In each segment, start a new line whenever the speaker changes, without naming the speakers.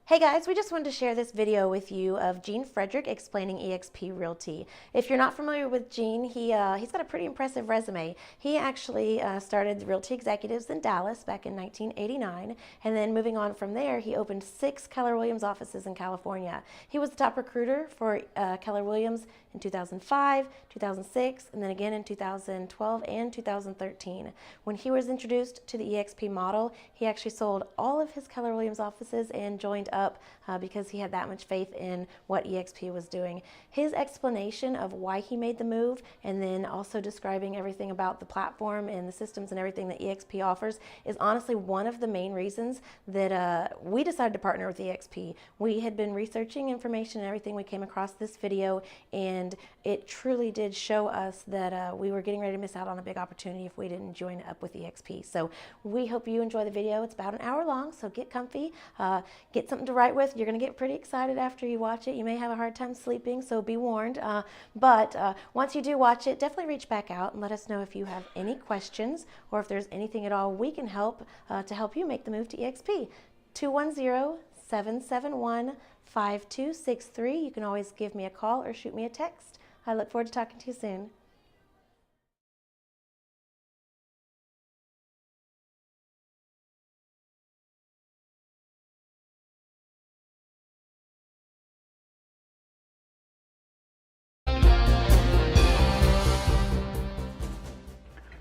Hey guys, we just wanted to share this video with you of Gene Frederick explaining eXp Realty. If you're not familiar with Gene, he's got a pretty impressive resume. He actually started Realty Executives in Dallas back in 1989, and then moving on from there, he opened 6 Keller Williams offices in California. He was the top recruiter for Keller Williams in 2005, 2006, and then again in 2012 and 2013. When he was introduced to the eXp model, he actually sold all of his Keller Williams offices and joined up because he had that much faith in what eXp was doing. His explanation of why he made the move, and then also describing everything about the platform and the systems and everything that eXp offers, is honestly one of the main reasons that we decided to partner with eXp. We had been researching information and everything. We came across this video, and it truly did show us that we were getting ready to miss out on a big opportunity if we didn't join up with eXp. So we hope you enjoy the video. It's about an hour long, so get comfy, get something to write with. You're going to get pretty excited after you watch it. You may have a hard time sleeping, so be warned. But once you do watch it, definitely reach back out and let us know if you have any questions or if there's anything at all we can help to help you make the move to eXp. 210-771-5263. You can always give me a call or shoot me a text. I look forward to talking to you soon.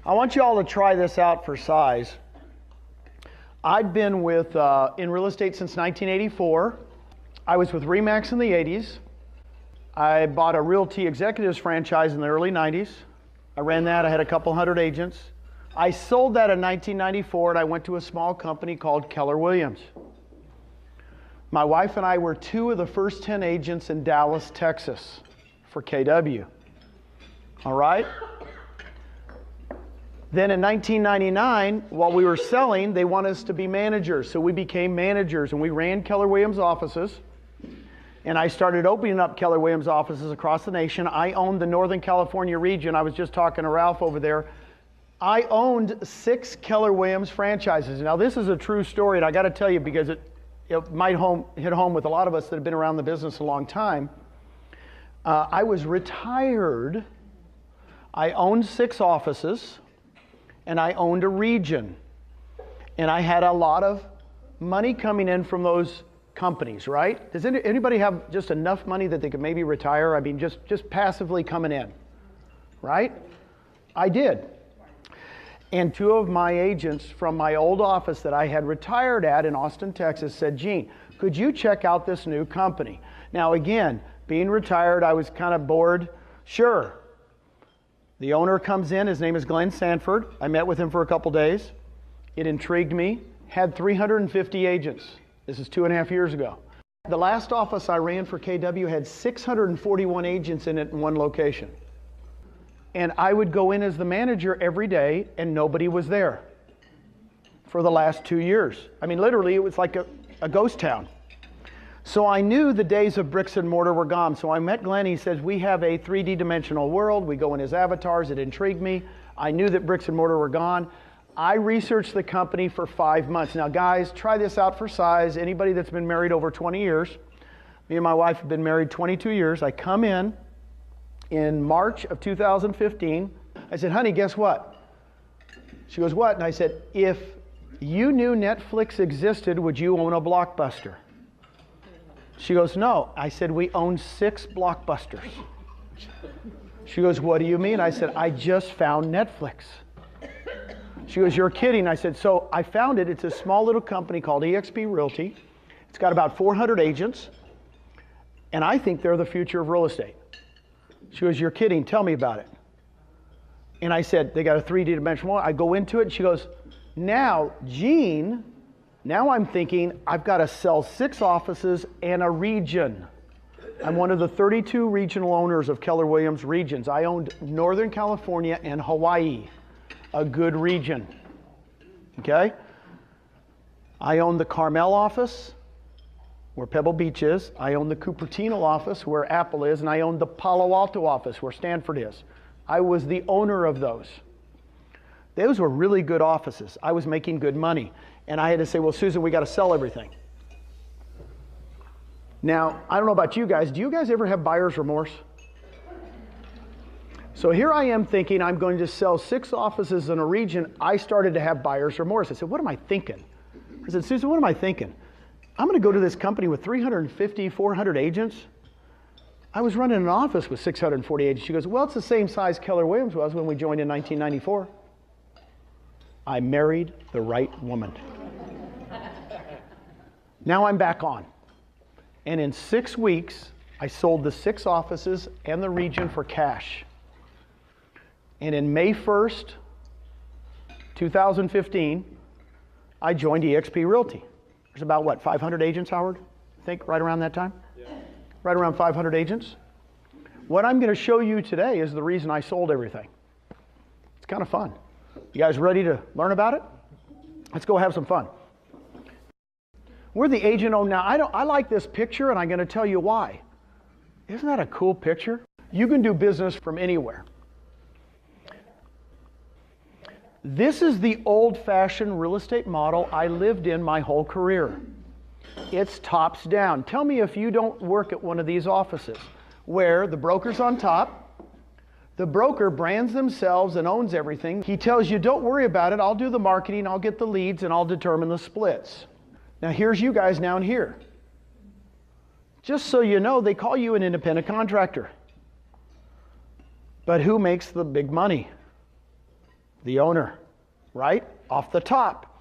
I want you all to try this out for size. I'd been in real estate since 1984. I was with RE/MAX in the 80s. I bought a Realty Executives franchise in the early 90s. I ran that. I had a couple hundred agents. I sold that in 1994, and I went to a small company called Keller Williams. My wife and I were 2 of the first 10 agents in Dallas, Texas for KW. All right? Then in 1999, while we were selling, they wanted us to be managers. So we became managers, and we ran Keller Williams offices. And I started opening up Keller Williams offices across the nation. I owned the Northern California region. I was just talking to Ralph over there. I owned 6 Keller Williams franchises. Now this is a true story, and I got to tell you because it might hit home with a lot of us that have been around the business a long time. I was retired. I owned 6 offices. And I owned a region, and I had a lot of money coming in from those companies, right? Does anybody have just enough money that they could maybe retire? I mean, just passively coming in, right? I did. And 2 of my agents from my old office that I had retired at in Austin, Texas said, Gene, could you check out this new company? Now again, being retired, I was kind of bored. Sure. The owner comes in, his name is Glenn Sanford. I met with him for a couple days. It intrigued me. Had 350 agents. This is 2.5 years ago. The last office I ran for KW had 641 agents in it in one location. And I would go in as the manager every day, and nobody was there for the last 2 years. I mean, literally, it was like a ghost town. So I knew the days of bricks and mortar were gone. So I met Glenn. He says, we have a 3D dimensional world. We go in his avatars. It intrigued me. I knew that bricks and mortar were gone. I researched the company for 5 months. Now, guys, try this out for size. Anybody that's been married over 20 years, me and my wife have been married 22 years. I come in March of 2015. I said, honey, guess what? She goes, what? And I said, if you knew Netflix existed, would you own a Blockbuster? She goes, no. I said, we own 6 Blockbusters. She goes, what do you mean? I said, I just found Netflix. She goes, you're kidding. I said, so I found it. It's a small little company called eXp Realty. It's got about 400 agents, and I think they're the future of real estate. She goes, you're kidding. Tell me about it. And I said, they got a 3D dimensional. I go into it, and she goes, now, Gene, now I'm thinking I've got to sell 6 offices and a region. I'm one of the 32 regional owners of Keller Williams regions. I owned Northern California and Hawaii, a good region. Okay? I own the Carmel office, where Pebble Beach is. I own the Cupertino office, where Apple is. And I own the Palo Alto office, where Stanford is. I was the owner of those. Those were really good offices. I was making good money. And I had to say, well, Susan, we got to sell everything. Now, I don't know about you guys. Do you guys ever have buyer's remorse? So here I am thinking I'm going to sell 6 offices in a region. I started to have buyer's remorse. I said, what am I thinking? I said, Susan, what am I thinking? I'm going to go to this company with 350, 400 agents. I was running an office with 640 agents. She goes, well, it's the same size Keller Williams was when we joined in 1994. I married the right woman. Now I'm back on. And in 6 weeks, I sold the 6 offices and the region for cash. And in May 1st, 2015, I joined eXp Realty. There's about, what, 500 agents, Howard? I think, right around that time? Yeah. Right around 500 agents. What I'm going to show you today is the reason I sold everything. It's kind of fun. You guys ready to learn about it? Let's go have some fun. We're the agent owned now. I like this picture, and I'm going to tell you why. Isn't that a cool picture? You can do business from anywhere. This is the old-fashioned real estate model I lived in my whole career. It's tops down. Tell me if you don't work at one of these offices where the broker's on top, the broker brands themselves and owns everything. He tells you, don't worry about it, I'll do the marketing, I'll get the leads, and I'll determine the splits. Now here's you guys down here. Just so you know, they call you an independent contractor. But who makes the big money? The owner, right? Off the top.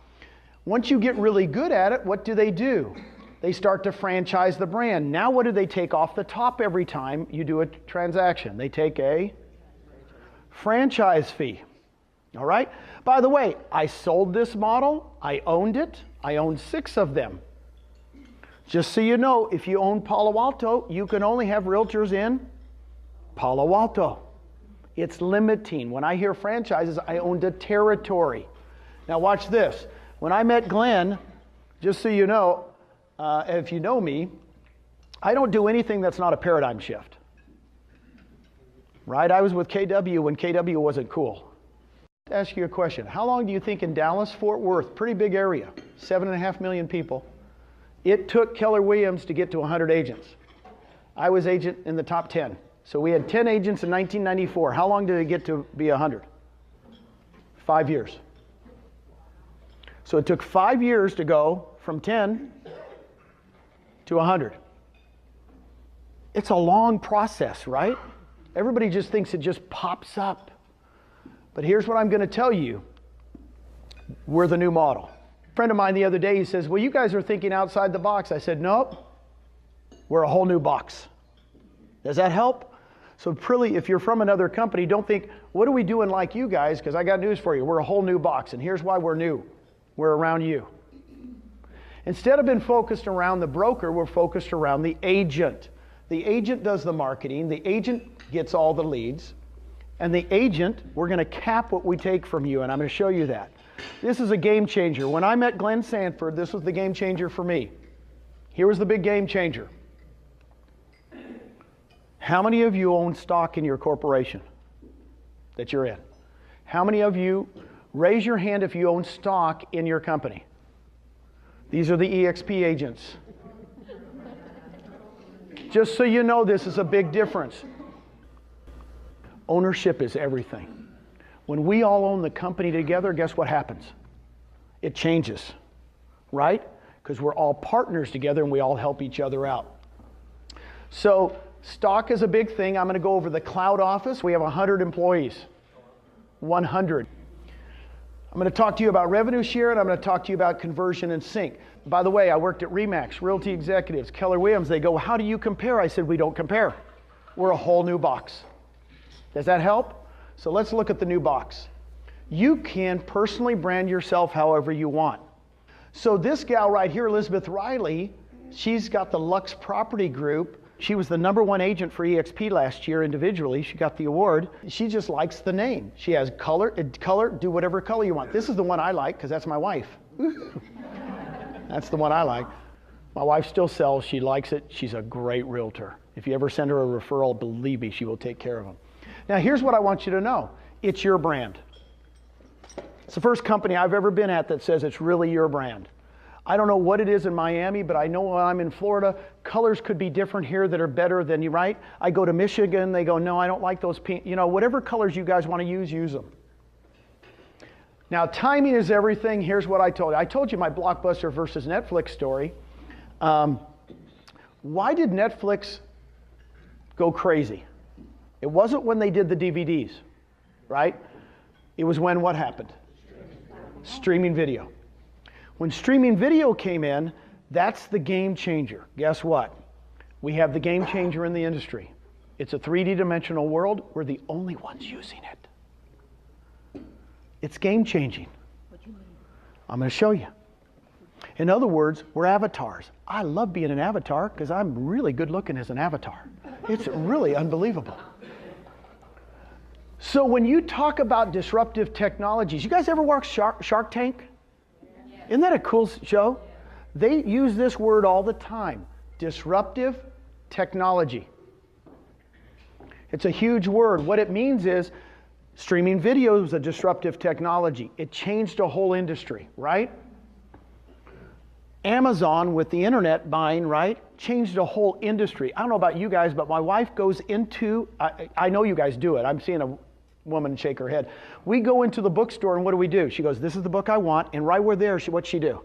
Once you get really good at it, what do? They start to franchise the brand. Now what do they take off the top every time you do a transaction? They take a franchise fee. All right? By the way, I sold this model. I owned it. I owned 6 of them. Just so you know, if you own Palo Alto, you can only have realtors in Palo Alto. It's limiting. When I hear franchises, I owned a territory. Now watch this. When I met Glenn, just so you know, if you know me, I don't do anything that's not a paradigm shift. Right? I was with KW when KW wasn't cool. To ask you a question. How long do you think in Dallas, Fort Worth, pretty big area, 7.5 million people, it took Keller Williams to get to 100 agents? I was agent in the top 10. So we had 10 agents in 1994. How long did it get to be 100? 5 years. So it took 5 years to go from 10 to 100. It's a long process, right? Everybody just thinks it just pops up. But here's what I'm going to tell you. We're the new model. A friend of mine the other day, he says, well, you guys are thinking outside the box. I said, nope. We're a whole new box. Does that help? So really, if you're from another company, don't think, what are we doing like you guys? Because I got news for you. We're a whole new box. And here's why we're new. We're around you. Instead of being focused around the broker, we're focused around the agent. The agent does the marketing. The agent gets all the leads. And the agent, we're going to cap what we take from you. And I'm going to show you that. This is a game changer. When I met Glenn Sanford, this was the game changer for me. Here was the big game changer. How many of you own stock in your corporation that you're in? How many of you, raise your hand if you own stock in your company? These are the eXp agents. Just so you know, this is a big difference. Ownership is everything. When we all own the company together, guess what happens? It changes, right? Because we're all partners together and we all help each other out. So, stock is a big thing. I'm going to go over the cloud office. We have 100 employees. 100. I'm going to talk to you about revenue share, and I'm going to talk to you about conversion and sync. By the way, I worked at RE/MAX, Realty Executives, Keller Williams. They go, how do you compare? I said, we don't compare. We're a whole new box. Does that help? So let's look at the new box. You can personally brand yourself however you want. So this gal right here, Elizabeth Riley, she's got the Lux Property Group. She was the #1 agent for eXp last year individually. She got the award. She just likes the name. She has color, do whatever color you want. This is the one I like because that's my wife. That's the one I like. My wife still sells. She likes it. She's a great realtor. If you ever send her a referral, believe me, she will take care of them. Now here's what I want you to know. It's your brand. It's the first company I've ever been at that says it's really your brand. I don't know what it is in Miami, but I know when I'm in Florida, colors could be different here that are better than you, right? I go to Michigan, they go, no, I don't like those pink. You know, whatever colors you guys want to use them. Now, timing is everything. Here's what I told you. I told you my Blockbuster versus Netflix story. Why did Netflix go crazy? It wasn't when they did the DVDs, right? It was when what happened? Streaming video. When streaming video came in, that's the game changer. Guess what? We have the game changer in the industry. It's a 3D dimensional world. We're the only ones using it. It's game changing. I'm going to show you. In other words, we're avatars. I love being an avatar because I'm really good looking as an avatar. It's really unbelievable. So when you talk about disruptive technologies, you guys ever watch Shark Tank? Isn't that a cool show? They use this word all the time, disruptive technology. It's a huge word. What it means is streaming video is a disruptive technology. It changed a whole industry, right? Amazon with the internet buying, right, changed a whole industry. I don't know about you guys, but my wife goes into, I know you guys do it. I'm seeing a woman shake her head. We go into the bookstore and what do? She goes, this is the book I want. And right where there, what'd she do?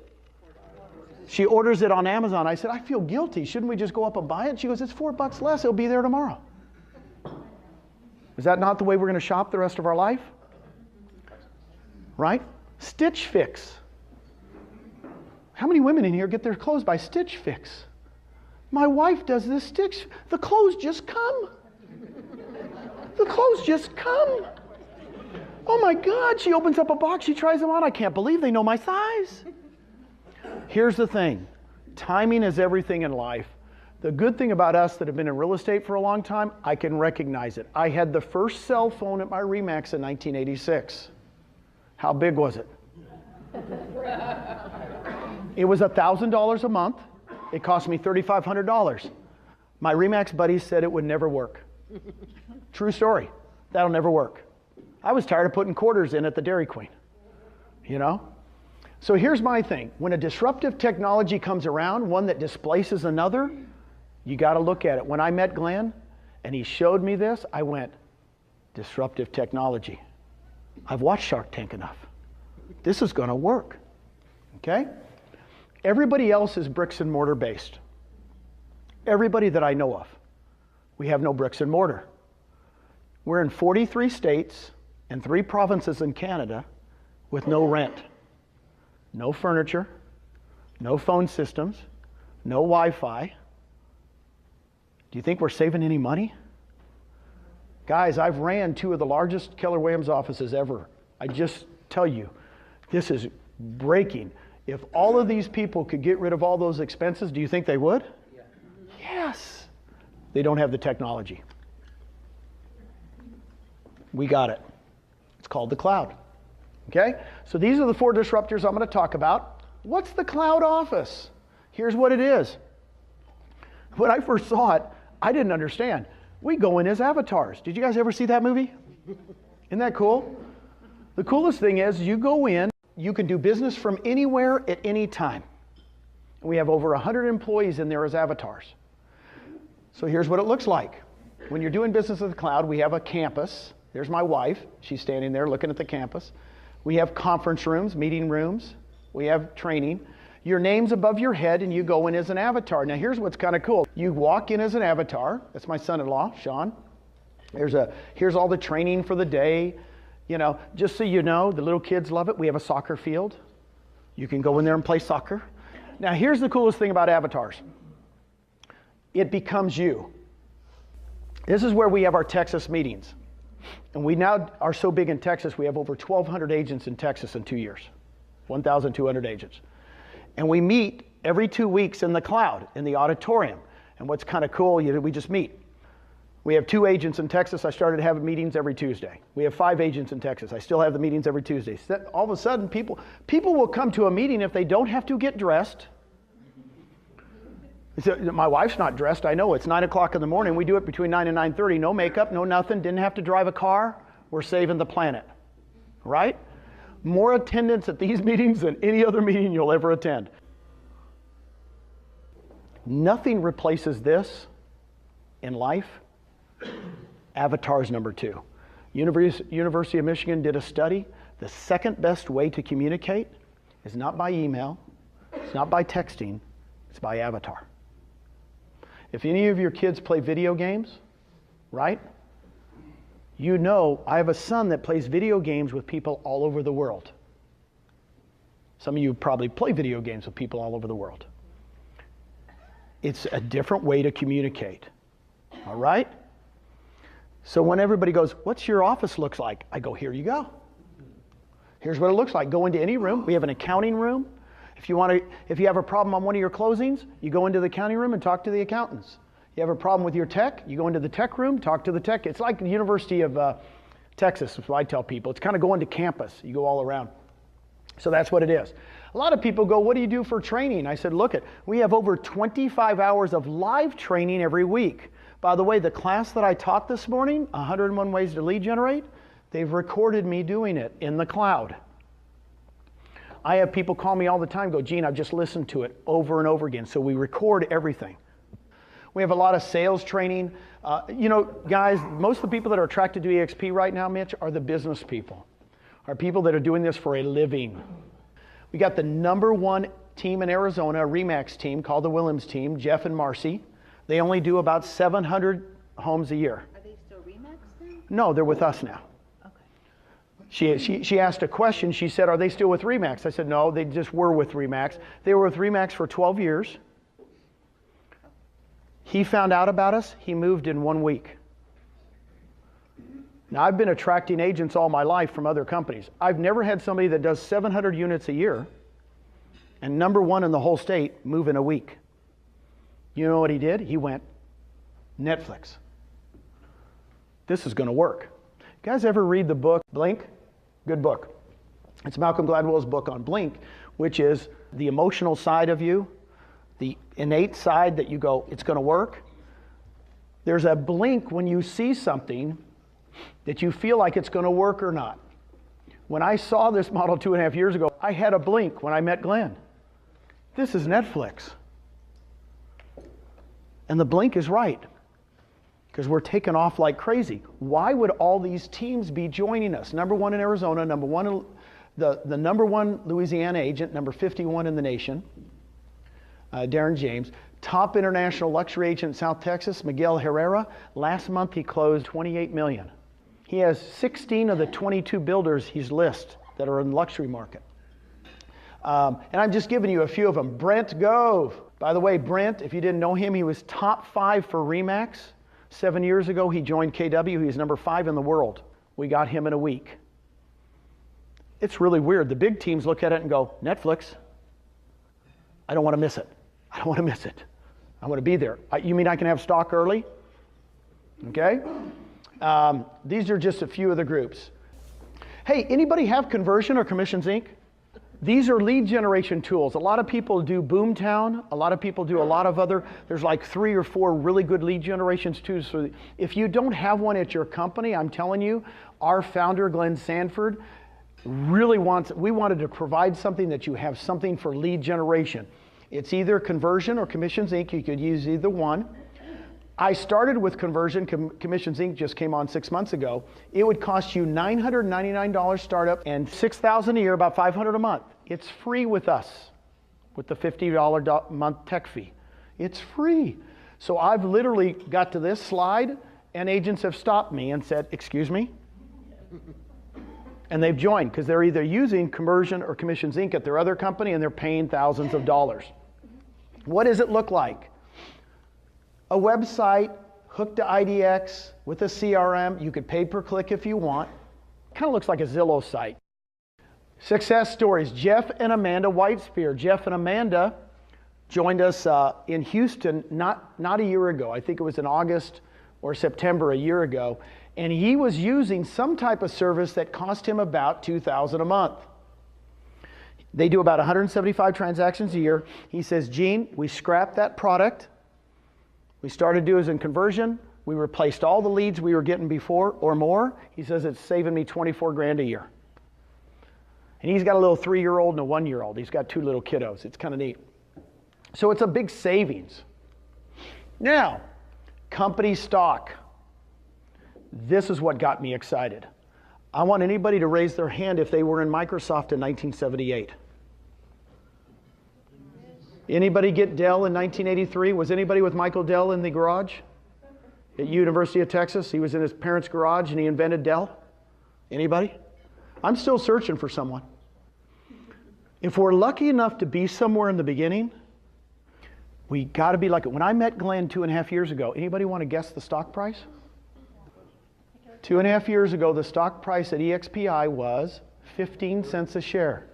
She orders it on Amazon. I said, I feel guilty. Shouldn't we just go up and buy it? She goes, it's $4 less. It'll be there tomorrow. Is that not the way we're going to shop the rest of our life? Right? Stitch Fix. How many women in here get their clothes by Stitch Fix? My wife does this Stitch. The clothes just come. The clothes just come. Oh my God, she opens up a box, she tries them on. I can't believe they know my size. Here's the thing. Timing is everything in life. The good thing about us that have been in real estate for a long time, I can recognize it. I had the first cell phone at my RE/MAX in 1986. How big was it? It was $1,000 a month. It cost me $3,500. My RE/MAX buddies said it would never work. True story. That'll never work. I was tired of putting quarters in at the Dairy Queen. You know? So here's my thing. When a disruptive technology comes around, one that displaces another, you got to look at it. When I met Glenn and he showed me this, I went, disruptive technology. I've watched Shark Tank enough. This is going to work. Okay? Everybody else is bricks and mortar based. Everybody that I know of. We have no bricks and mortar. We're in 43 states and 3 provinces in Canada with no rent, no furniture, no phone systems, no Wi-Fi. Do you think we're saving any money? Guys, I've ran 2 of the largest Keller Williams offices ever. I just tell you, this is breaking. If all of these people could get rid of all those expenses, do you think they would? Yeah. Yes. They don't have the technology. We got it. It's called the cloud. Okay? So these are the 4 disruptors I'm going to talk about. What's the cloud office? Here's what it is. When I first saw it, I didn't understand. We go in as avatars. Did you guys ever see that movie? Isn't that cool? The coolest thing is you go in, you can do business from anywhere at any time. We have over 100 employees in there as avatars. So here's what it looks like. When you're doing business with the cloud, we have a campus. There's my wife. She's standing there looking at the campus. We have conference rooms, meeting rooms. We have training. Your name's above your head and you go in as an avatar. Now here's what's kind of cool. You walk in as an avatar. That's my son-in-law, Sean. Here's all the training for the day. You know, just so you know, the little kids love it. We have a soccer field. You can go in there and play soccer. Now here's the coolest thing about avatars. It becomes you. This is where we have our Texas meetings. And we now are so big in Texas, we have over 1,200 agents in Texas in 2 years. 1,200 agents. And we meet every 2 weeks in the cloud, in the auditorium. And what's kind of cool, we just meet. We have 2 agents in Texas. I started having meetings every Tuesday. We have 5 agents in Texas. I still have the meetings every Tuesday. All of a sudden, people will come to a meeting if they don't have to get dressed. My wife's not dressed. I know it's 9 o'clock in the morning. We do it between 9 and 9:30. No makeup, no nothing. Didn't have to drive a car. We're saving the planet, right? More attendance at these meetings than any other meeting you'll ever attend. Nothing replaces this in life. Avatar's number 2. University of Michigan did a study. The second best way to communicate is not by email, it's not by texting, it's by avatar. If any of your kids play video games, right? You know, I have a son that plays video games with people all over the world. Some of you probably play video games with people all over the world. It's a different way to communicate, all right? So when everybody goes, what's your office looks like? I go, here you go. Here's what it looks like. Go into any room. We have an accounting room. If you have a problem on one of your closings, you go into the accounting room and talk to the accountants. You have a problem with your tech, you go into the tech room, talk to the tech. It's like the University of Texas, is what I tell people. It's kind of going to campus. You go all around. So that's what it is. A lot of people go, what do you do for training? I said, look, we have over 25 hours of live training every week. By the way, the class that I taught this morning, 101 Ways to Lead Generate, they've recorded me doing it in the cloud. I have people call me all the time, go, Gene, I've just listened to it over and over again. So we record everything. We have a lot of sales training. You know, guys, most of the people that are attracted to eXp right now, Mitch, are the business people, are people that are doing this for a living. We got the #1 team in Arizona, a RE/MAX team called the Williams team, Jeff and Marcy. They only do about 700 homes a year.
Are they still RE/MAX then?
No, they're with us now.
Okay.
She asked a question. She said, are they still with RE/MAX? I said, no, they just were with RE/MAX. They were with RE/MAX for 12 years. He found out about us. He moved in 1 week. Now, I've been attracting agents all my life from other companies. I've never had somebody that does 700 units a year and #1 in the whole state move in a week. You know what he did? He went, Netflix. This is going to work. You guys ever read the book Blink? Good book. It's Malcolm Gladwell's book on Blink, which is the emotional side of you, the innate side that you go, it's going to work. There's a blink when you see something that you feel like it's going to work or not. When I saw this model 2.5 years ago, I had a blink when I met Glenn. This is Netflix. And the blink is right, because we're taking off like crazy. Why would all these teams be joining us? #1 in Arizona, #1 the #1 Louisiana agent, number 51 in the nation, Darren James. Top international luxury agent in South Texas, Miguel Herrera. Last month he closed $28 million. He has 16 of the 22 builders he's listed that are in the luxury market. And I'm just giving you a few of them. Brent Gove. By the way, Brent, if you didn't know him, he was top 5 for RE/MAX. 7 years ago, he joined KW. He's #5 in the world. We got him in a week. It's really weird. The big teams look at it and go, Netflix. I don't want to miss it. I don't want to miss it. I want to be there. You mean I can have stock early? Okay. These are just a few of the groups. Hey, anybody have Conversion or Commissions Inc.? These are lead generation tools. A lot of people do Boomtown. A lot of people do a lot of other, there's like 3 or 4 really good lead generations tools. So if you don't have one at your company, I'm telling you, our founder, Glenn Sanford, really we wanted to provide something that you have something for lead generation. It's either Conversion or Commissions Inc. You could use either one. I started with Conversion. Commissions Inc. just came on 6 months ago. It would cost you $999 startup and $6,000 a year, about $500 a month. It's free with us, with the $50 a month tech fee. It's free. So I've literally got to this slide, and agents have stopped me and said, excuse me? And they've joined, because they're either using Conversion or Commissions Inc. at their other company, and they're paying thousands of dollars. What does it look like? A website hooked to IDX with a CRM. You could pay per click if you want. Kind of looks like a Zillow site. Success stories. Jeff and Amanda Whitespear. Jeff and Amanda joined us in Houston not a year ago. I think it was in August or September a year ago. And he was using some type of service that cost him about $2,000 a month. They do about 175 transactions a year. He says, Gene, we scrapped that product. We started doing Conversion. We replaced all the leads we were getting before or more. He says it's saving me 24 grand a year. And he's got a little 3-year-old and a 1-year-old. He's got 2 little kiddos. It's kind of neat. So it's a big savings. Now, company stock. This is what got me excited. I want anybody to raise their hand if they were in Microsoft in 1978. Anybody get Dell in 1983? Was anybody with Michael Dell in the garage at University of Texas? He was in his parents' garage and he invented Dell. Anybody? I'm still searching for someone. If we're lucky enough to be somewhere in the beginning, we got to be like it. When I met Glenn 2.5 years ago, anybody want to guess the stock price? 2.5 years ago, the stock price at eXp was 15 cents a share.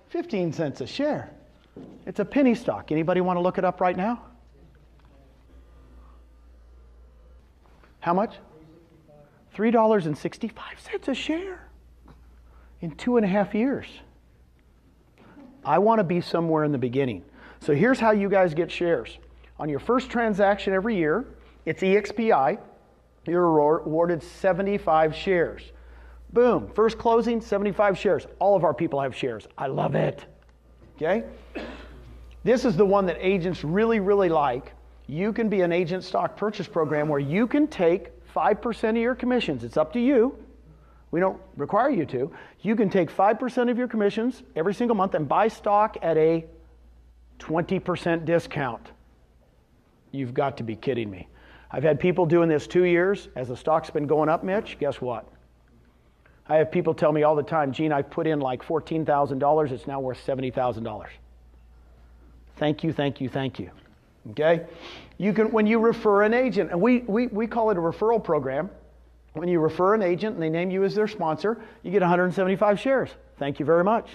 15 cents a share. It's a penny stock. Anybody want to look it up right now? How much? $3.65 a share in 2.5 years. I want to be somewhere in the beginning. So here's how you guys get shares. On your first transaction every year, it's eXp. You're awarded 75 shares. Boom, first closing, 75 shares. All of our people have shares. I love it. Okay? This is the one that agents really, really like. You can be an agent stock purchase program where you can take 5% of your commissions. It's up to you. We don't require you to. You can take 5% of your commissions every single month and buy stock at a 20% discount. You've got to be kidding me. I've had people doing this 2 years. As the stock's been going up, Mitch, guess what? I have people tell me all the time, Gene, I've put in like $14,000. It's now worth $70,000. Thank you, thank you, thank you. Okay? You can, when you refer an agent, and we call it a referral program. When you refer an agent and they name you as their sponsor, you get 175 shares. Thank you very much.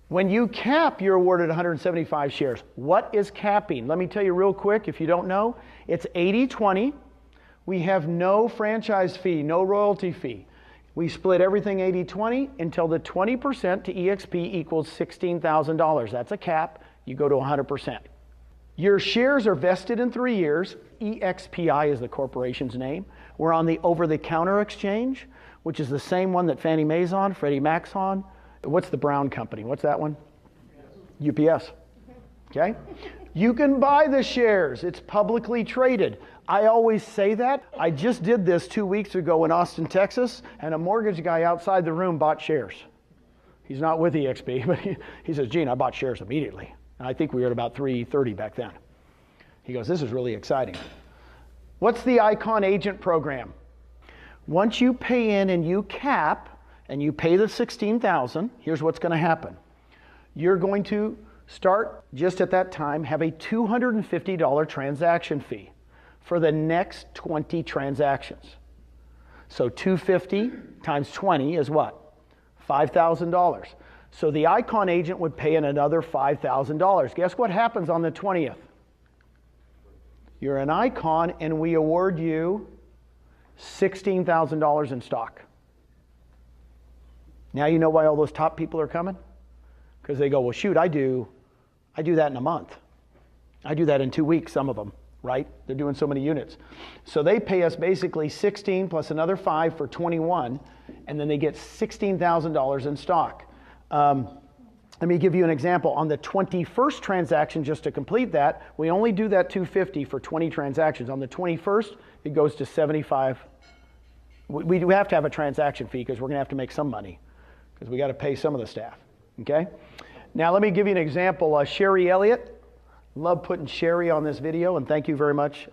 When you cap, you're awarded 175 shares. What is capping? Let me tell you real quick, if you don't know, it's 80-20. We have no franchise fee, no royalty fee. We split everything 80-20 until the 20% to eXp equals $16,000. That's a cap. You go to 100%. Your shares are vested in 3 years. eXp is the corporation's name. We're on the over-the-counter exchange, which is the same one that Fannie Mae's on, Freddie Mac's on. What's the Brown company? What's that one? UPS. Okay? You can buy the shares. It's publicly traded. I always say that. I just did this 2 weeks ago in Austin, Texas, and a mortgage guy outside the room bought shares. He's not with eXp, but he says, Gene, I bought shares immediately. And I think we were at about 330 back then. He goes, this is really exciting. What's the Icon Agent Program? Once you pay in and you cap, and you pay the $16,000, here's what's going to happen. You're going to start, just at that time, have a $250 transaction fee for the next 20 transactions. So 250 times 20 is what? $5,000. So the Icon agent would pay in another $5,000. Guess what happens on the 20th? You're an Icon and we award you $16,000 in stock. Now you know why all those top people are coming? Because they go, well, shoot, I do that in a month. I do that in 2 weeks, some of them, right? They're doing so many units. So they pay us basically 16 plus another 5 for 21, and then they get $16,000 in stock. Let me give you an example. On the 21st transaction, just to complete that, we only do that $250 for 20 transactions. On the 21st, it goes to $75. We do have to have a transaction fee because we're going to have to make some money, because we got to pay some of the staff, okay? Now let me give you an example. Sherry Elliott, love putting Sherry on this video, and thank you very much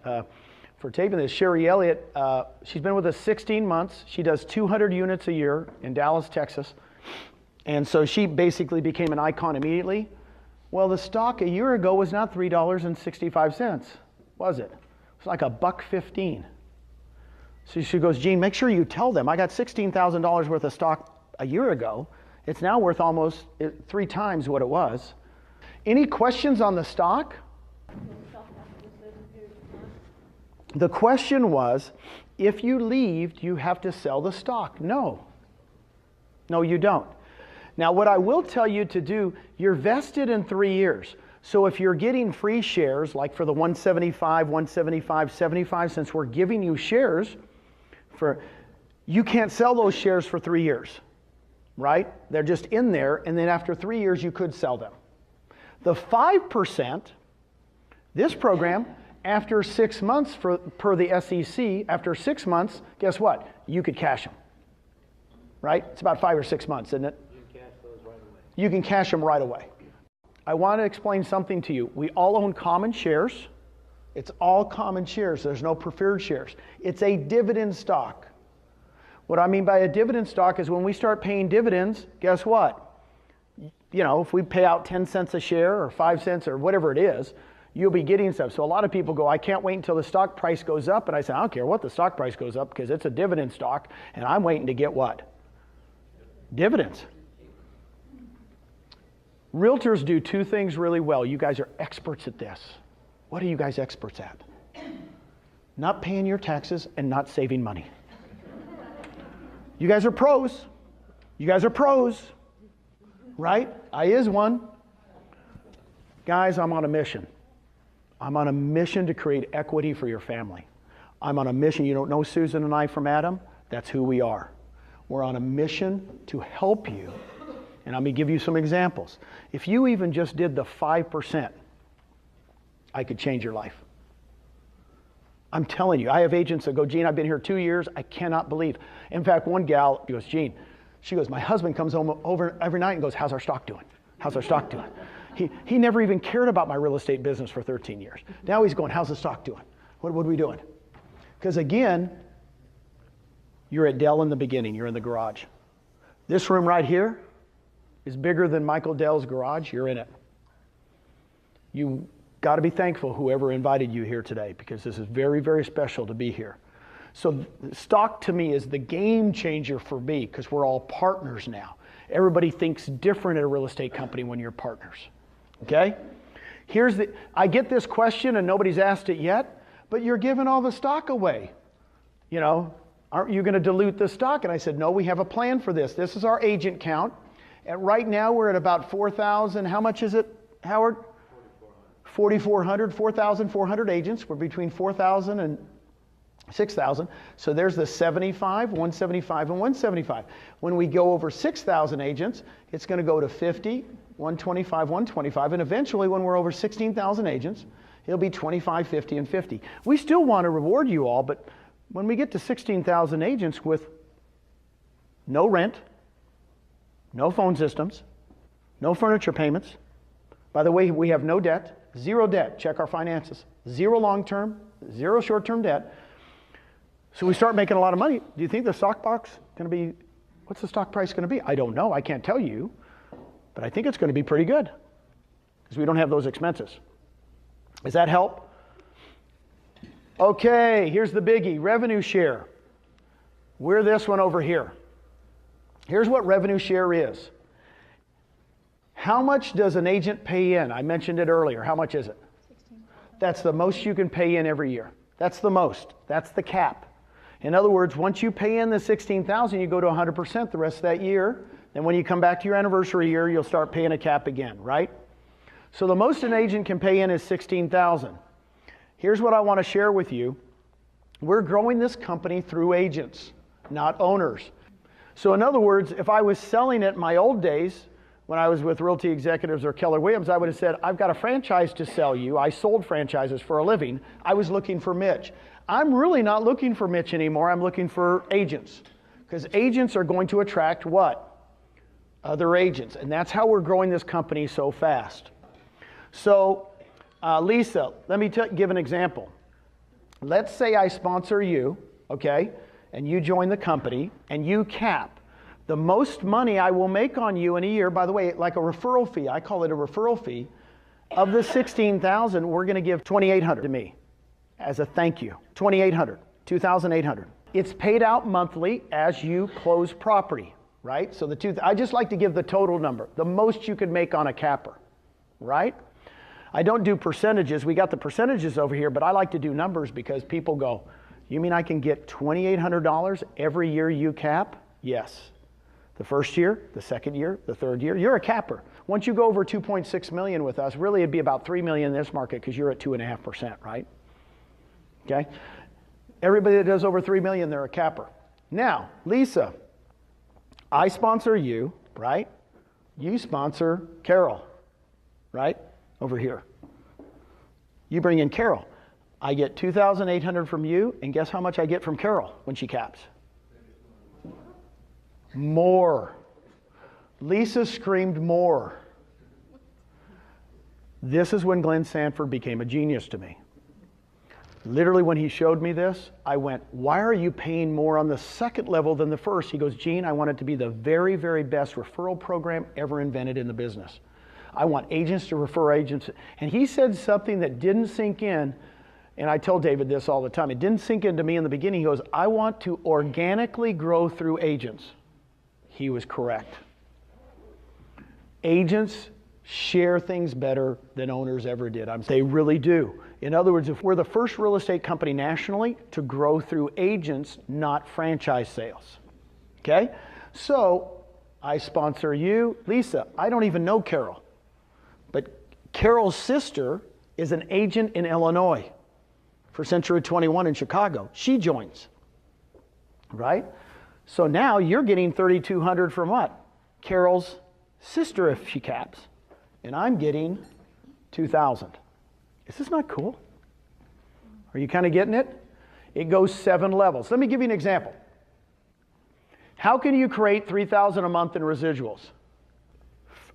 for taping this. Sherry Elliott, she's been with us 16 months. She does 200 units a year in Dallas, Texas, and so she basically became an Icon immediately. Well, the stock a year ago was not $3.65, was it? It was like $1.15. So she goes, Gene, make sure you tell them I got $16,000 worth of stock a year ago. It's now worth almost 3 times what it was. Any questions on the stock? The question was, if you leave, do you have to sell the stock? No. No, you don't. Now, what I will tell you to do, you're vested in 3 years. So if you're getting free shares, like for the 175, 175, 75, since we're giving you shares, you can't sell those shares for 3 years. Right? They're just in there, and then after 3 years, you could sell them. The 5%, This program, after 6 months per the SEC, after 6 months, guess what? You could cash them, right? It's about 5 or 6 months, isn't it?
You can cash those right away.
You can cash them right away. I want to explain something to you. We all own common shares. It's all common shares. There's no preferred shares. It's a dividend stock. What I mean by a dividend stock is when we start paying dividends, guess what? You know, if we pay out 10 cents a share or 5 cents or whatever it is, you'll be getting stuff. So a lot of people go, I can't wait until the stock price goes up. And I say, I don't care what the stock price goes up because it's a dividend stock and I'm waiting to get what? Dividends. Realtors do two things really well. You guys are experts at this. What are you guys experts at? Not paying your taxes and not saving money. You guys are pros. You guys are pros, right? I is one. Guys, I'm on a mission. I'm on a mission to create equity for your family. I'm on a mission. You don't know Susan and I from Adam? That's who we are. We're on a mission to help you. And I'm going to give you some examples. If you even just did the 5%, I could change your life. I'm telling you, I have agents that go, Gene, I've been here 2 years. I cannot believe. In fact, one gal goes, Gene, she goes, my husband comes home over every night and goes, how's our stock doing? How's our stock doing? He never even cared about my real estate business for 13 years. Now he's going, how's the stock doing? What are we doing? Because again, you're at Dell in the beginning. You're in the garage. This room right here is bigger than Michael Dell's garage. You're in it. You got to be thankful whoever invited you here today because this is very, very special to be here. So stock to me is the game changer for me because we're all partners now. Everybody thinks different at a real estate company when you're partners. Okay? I get this question and nobody's asked it yet, but you're giving all the stock away. You know, aren't you going to dilute the stock? And I said, no, we have a plan for this. This is our agent count. And right now we're at about 4,000. How much is it, Howard? 4,400 agents. We're between 4,000 and 6,000. So there's the 75, 175, and 175. When we go over 6,000 agents, it's going to go to 50, 125, 125. And eventually, when we're over 16,000 agents, it'll be 25, 50, and 50. We still want to reward you all, but when we get to 16,000 agents with no rent, no phone systems, no furniture payments. By the way, we have no debt, zero debt. Check our finances. Zero long-term, zero short-term debt. So we start making a lot of money. Do you think the stock box going to be, what's the stock price going to be? I don't know. I can't tell you. But I think it's going to be pretty good because we don't have those expenses. Does that help? Okay, here's the biggie, revenue share. We're this one over here. Here's what revenue share is. How much does an agent pay in? I mentioned it earlier. How much is it? 16. That's the most you can pay in every year. That's the most. That's the cap. In other words, once you pay in the 16,000, you go to 100% the rest of that year. Then when you come back to your anniversary year, you'll start paying a cap again, right? So the most an agent can pay in is 16,000. Here's what I want to share with you. We're growing this company through agents, not owners. So in other words, if I was selling it in my old days, when I was with Realty Executives or Keller Williams, I would have said, I've got a franchise to sell you. I sold franchises for a living. I was looking for Mitch. I'm really not looking for Mitch anymore. I'm looking for agents. Because agents are going to attract what? Other agents. And that's how we're growing this company so fast. So, Lisa, let me give an example. Let's say I sponsor you, okay, and you join the company, and you cap. The most money I will make on you in a year, by the way, like a referral fee, I call it a referral fee, of the 16,000, we're going to give 2,800 to me as a thank you. 2,800, 2,800. It's paid out monthly as you close property, right? So I just like to give the total number, the most you could make on a capper, right? I don't do percentages. We got the percentages over here, but I like to do numbers because people go, you mean I can get $2,800 every year you cap? Yes. The first year, the second year, the third year, you're a capper. Once you go over 2.6 million with us, really it'd be about 3 million in this market because you're at 2.5%, right? Okay? Everybody that does over 3 million, they're a capper. Now, Lisa, I sponsor you, right? You sponsor Carol, right? Over here. You bring in Carol. I get $2,800 from you, and guess how much I get from Carol when she caps? More. Lisa screamed more. This is when Glenn Sanford became a genius to me. Literally, when he showed me this, I went, why are you paying more on the second level than the first? He goes, Gene, I want it to be the very, very best referral program ever invented in the business. I want agents to refer agents. And he said something that didn't sink in, and I tell David this all the time. It didn't sink into me in the beginning. He goes, I want to organically grow through agents. He was correct. Agents share things better than owners ever did. They really do. In other words, if we're the first real estate company nationally to grow through agents, not franchise sales. Okay? So I sponsor you. Lisa, I don't even know Carol. But Carol's sister is an agent in Illinois for Century 21 in Chicago. She joins. Right? So now you're getting $3,200 from what? Carol's sister if she caps. And I'm getting $2,000. Is this not cool? Are you kind of getting it? It goes 7 levels. Let me give you an example. How can you create $3,000 a month in residuals?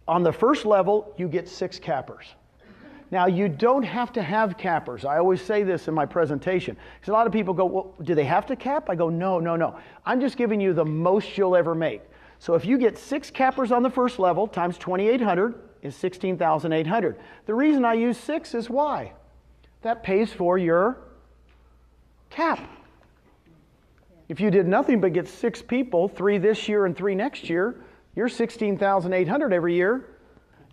On the first level, you get 6 cappers. Now, you don't have to have cappers. I always say this in my presentation. Because a lot of people go, well, do they have to cap? I go, no. I'm just giving you the most you'll ever make. So if you get 6 cappers on the first level times 2,800 is 16,800. The reason I use 6 is why? That pays for your cap. If you did nothing but get 6 people, 3 this year and 3 next year, you're 16,800 every year.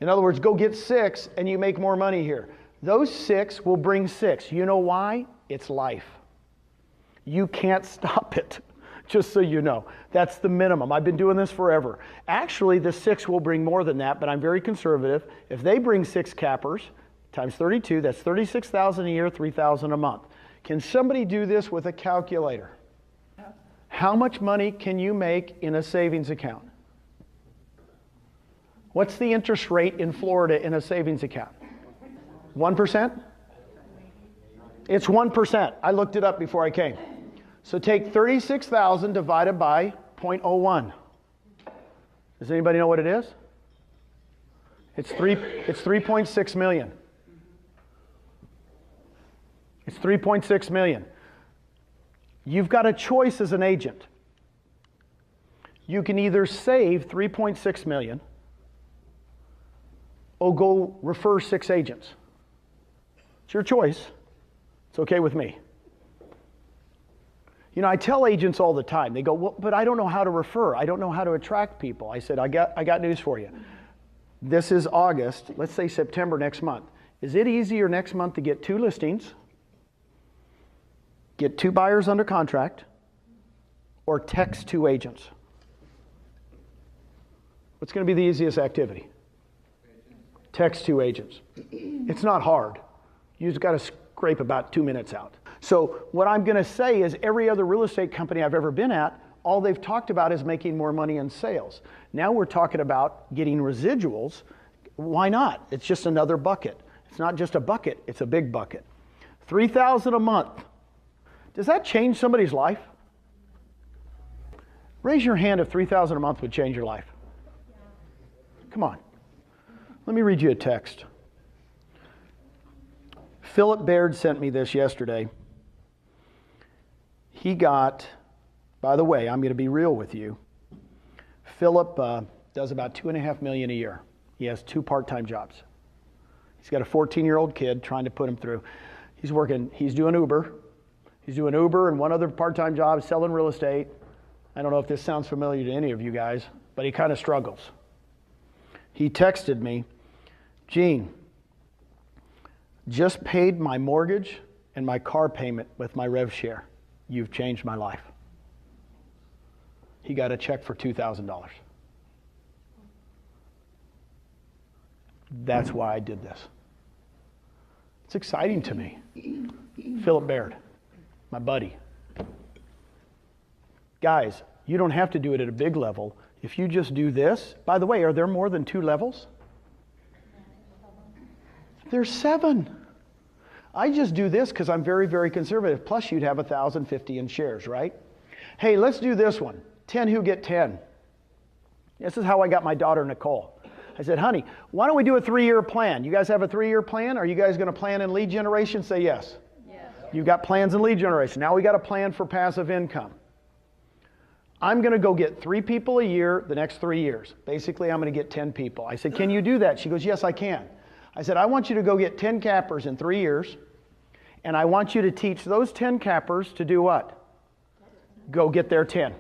In other words, go get 6 and you make more money here. Those 6 will bring 6. You know why? It's life. You can't stop it. Just so you know. That's the minimum. I've been doing this forever. Actually, the 6 will bring more than that, but I'm very conservative. If they bring 6 cappers, times 32, that's $36,000 a year, $3,000 a month. Can somebody do this with a calculator? How much money can you make in a savings account? What's the interest rate in Florida in a savings account? 1%? It's 1%. I looked it up before I came. So take 36,000 divided by 0.01. Does anybody know what it is? It's 3.6 million. It's 3.6 million. You've got a choice as an agent. You can either save 3.6 million or go refer 6 agents. It's your choice. It's okay with me. You know, I tell agents all the time, they go, well, but I don't know how to refer. I don't know how to attract people. I said, I got news for you. This is August, let's say September next month. Is it easier next month to get 2 listings, get 2 buyers under contract, or text 2 agents? What's going to be the easiest activity? Text 2 agents. It's not hard. You just got to scrape about 2 minutes out. So what I'm going to say is every other real estate company I've ever been at, all they've talked about is making more money in sales. Now we're talking about getting residuals. Why not? It's just another bucket. It's not just a bucket, it's a big bucket. $3,000 a month. Does that change somebody's life? Raise your hand if $3,000 a month would change your life. Come on. Let me read you a text. Philip Baird sent me this yesterday. He got, by the way, I'm going to be real with you. Philip does about $2.5 million a year. He has 2 part-time jobs. He's got a 14-year-old kid trying to put him through. He's doing Uber. He's doing Uber and 1 other part-time job selling real estate. I don't know if this sounds familiar to any of you guys, but he kind of struggles. He texted me, Gene, just paid my mortgage and my car payment with my rev share. You've changed my life. He got a check for $2,000. That's why I did this. It's exciting to me. Philip Baird, my buddy. Guys, you don't have to do it at a big level. If you just do this, by the way, are there more than 2 levels? There's 7. I just do this because I'm very, very conservative. Plus, you'd have 1,050 in shares, right? Hey, let's do this one. 10 who get 10. This is how I got my daughter, Nicole. I said, honey, why don't we do a 3-year plan? You guys have a 3-year plan? Are you guys going to plan in lead generation? Say yes. Yes. You've got plans in lead generation. Now we got a plan for passive income. I'm going to go get 3 people a year the next 3 years. Basically, I'm going to get 10 people. I said, can you do that? She goes, yes, I can. I said, I want you to go get 10 cappers in 3 years, and I want you to teach those 10 cappers to do what? Go get their 10. I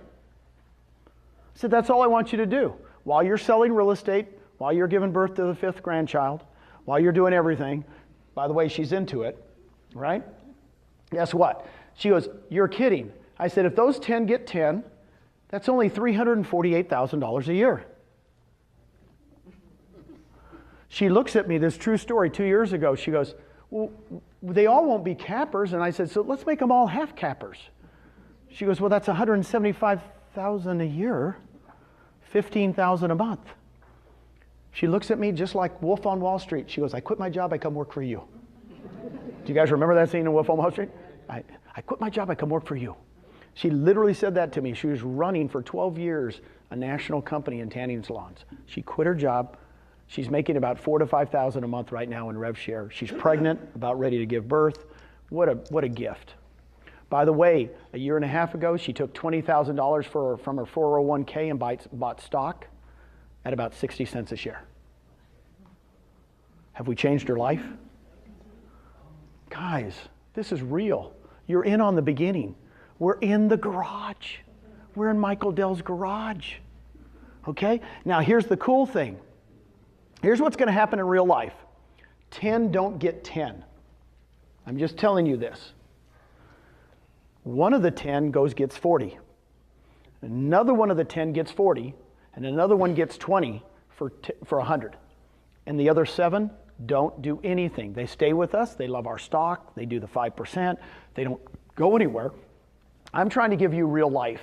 said, that's all I want you to do. While you're selling real estate, while you're giving birth to the 5th grandchild, while you're doing everything, by the way, she's into it, right? Guess what? She goes, you're kidding. I said, if those 10 get 10, that's only $348,000 a year. She looks at me, this true story, 2 years ago. She goes, well, they all won't be cappers. And I said, so let's make them all half cappers. She goes, well, that's $175,000 a year, $15,000 a month. She looks at me just like Wolf on Wall Street. She goes, I quit my job, I come work for you. Do you guys remember that scene in Wolf on Wall Street? I quit my job, I come work for you. She literally said that to me. She was running for 12 years a national company in tanning salons. She quit her job. She's making about $4,000 to $5,000 a month right now in rev share. She's pregnant, about ready to give birth. What a gift. By the way, a year and a half ago, she took $20,000 from her 401k and bought stock at about 60 cents a share. Have we changed her life? Guys, this is real. You're in on the beginning. We're in the garage. We're in Michael Dell's garage. Okay? Now here's the cool thing. Here's what's going to happen in real life. 10 don't get 10. I'm just telling you this. One of the 10 gets 40. Another one of the 10 gets 40. And another one gets 20 for 100. And the other 7 don't do anything. They stay with us. They love our stock. They do the 5%. They don't go anywhere. I'm trying to give you real life.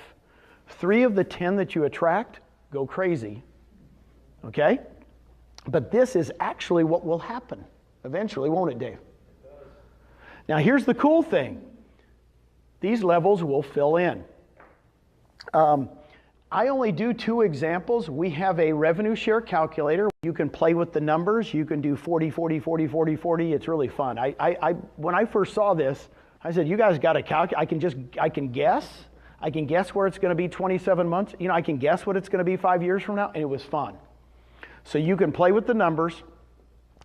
3 of the 10 that you attract go crazy. Okay? But this is actually what will happen eventually, won't it, Dave? Now, here's the cool thing. These levels will fill in. I only do 2 examples. We have a revenue share calculator. You can play with the numbers. You can do 40, 40, 40, 40, 40. It's really fun. When I first saw this, I said, you guys got to calculate. I can guess. I can guess where it's going to be 27 months. You know, I can guess what it's going to be 5 years from now, and it was fun. So you can play with the numbers.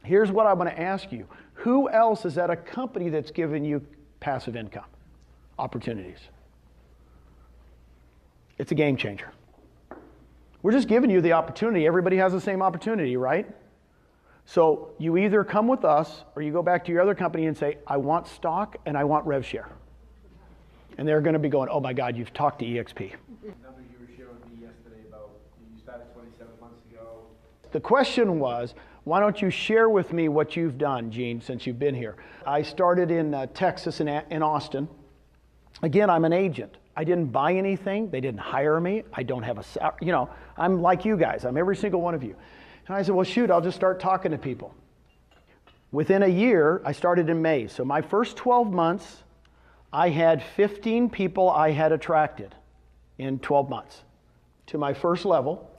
Here's what I'm going to ask you. Who else is at a company that's giving you passive income opportunities? It's a game changer. We're just giving you the opportunity. Everybody has the same opportunity, right? So you either come with us or you go back to your other company and say, I want stock and I want rev share. And they're going to be going, oh my God, you've talked to eXp.
The number you were sharing with me yesterday about you started 27 months ago.
The question was, why don't you share with me what you've done, Gene, since you've been here? I started in Texas, in Austin. Again, I'm an agent. I didn't buy anything. They didn't hire me. I don't have I'm like you guys. I'm every single one of you. And I said, well, shoot, I'll just start talking to people. Within a year, I started in May. So my first 12 months, I had 15 people I had attracted in 12 months to my first level.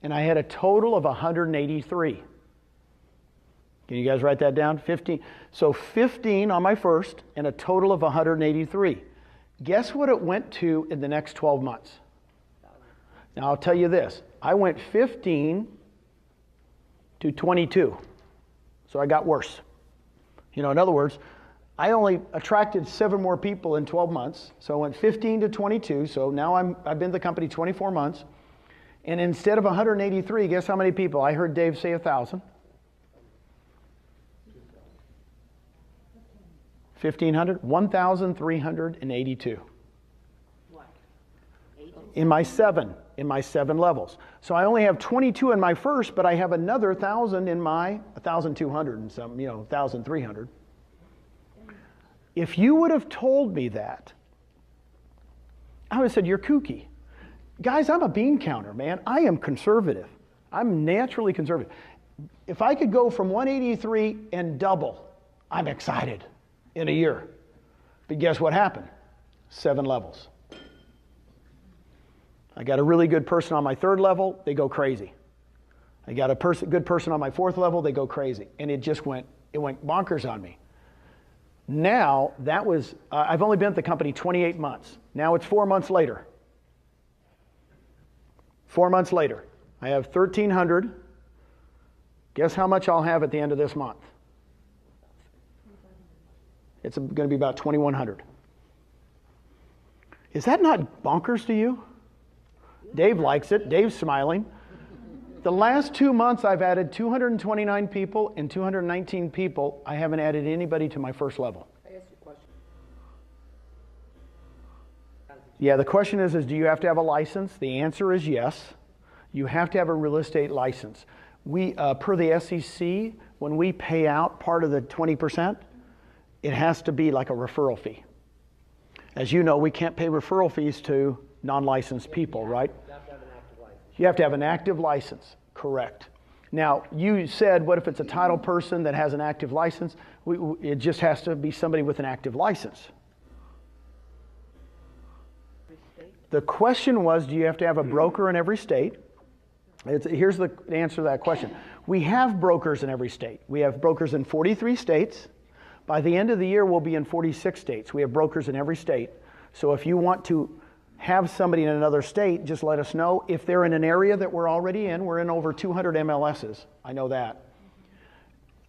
And I had a total of 183. Can you guys write that down? 15. So 15 on my first and a total of 183. Guess what it went to in the next 12 months? Now I'll tell you this. I went 15 to 22. So I got worse. In other words, I only attracted 7 more people in 12 months. So I went 15 to 22. So now I've been at the company 24 months. And instead of 183, guess how many people? I heard Dave say 1,000. 1,500? 1,382.
What?
In my 7 levels. So I only have 22 in my first, but I have another 1,000 in my 1,200 and some, 1,300. If you would have told me that, I would have said, you're kooky. Guys, I'm a bean counter, man. I am conservative. I'm naturally conservative. If I could go from 183 and double, I'm excited. in a year. But guess what happened? 7 levels. I got a really good person on my 3rd level, they go crazy. I got a good person on my 4th level, they go crazy. And it went bonkers on me. Now, that was, I've only been at the company 28 months. Now it's 4 months later. 4 months later. I have 1,300. Guess how much I'll have at the end of this month? It's going to be about 2,100. Is that not bonkers to you? Dave likes it. Dave's smiling. The last 2 months, I've added 229 people and 219 people. I haven't added anybody to my first level.
I asked you a question.
Yeah, the question is do you have to have a license? The answer is yes. You have to have a real estate license. We, per the SEC, when we pay out part of the 20%, it has to be like a referral fee. As you know, we can't pay referral fees to non-licensed people, right? You have to have an active license, correct. Now, you said, what if it's a title person that has an active license? It just has to be somebody with an active license. The question was, do you have to have a broker in every state? Here's the answer to that question. We have brokers in every state. We have brokers in 43 states. By the end of the year, we'll be in 46 states. We have brokers in every state. So if you want to have somebody in another state, just let us know. If they're in an area that we're already in, we're in over 200 MLSs. I know that.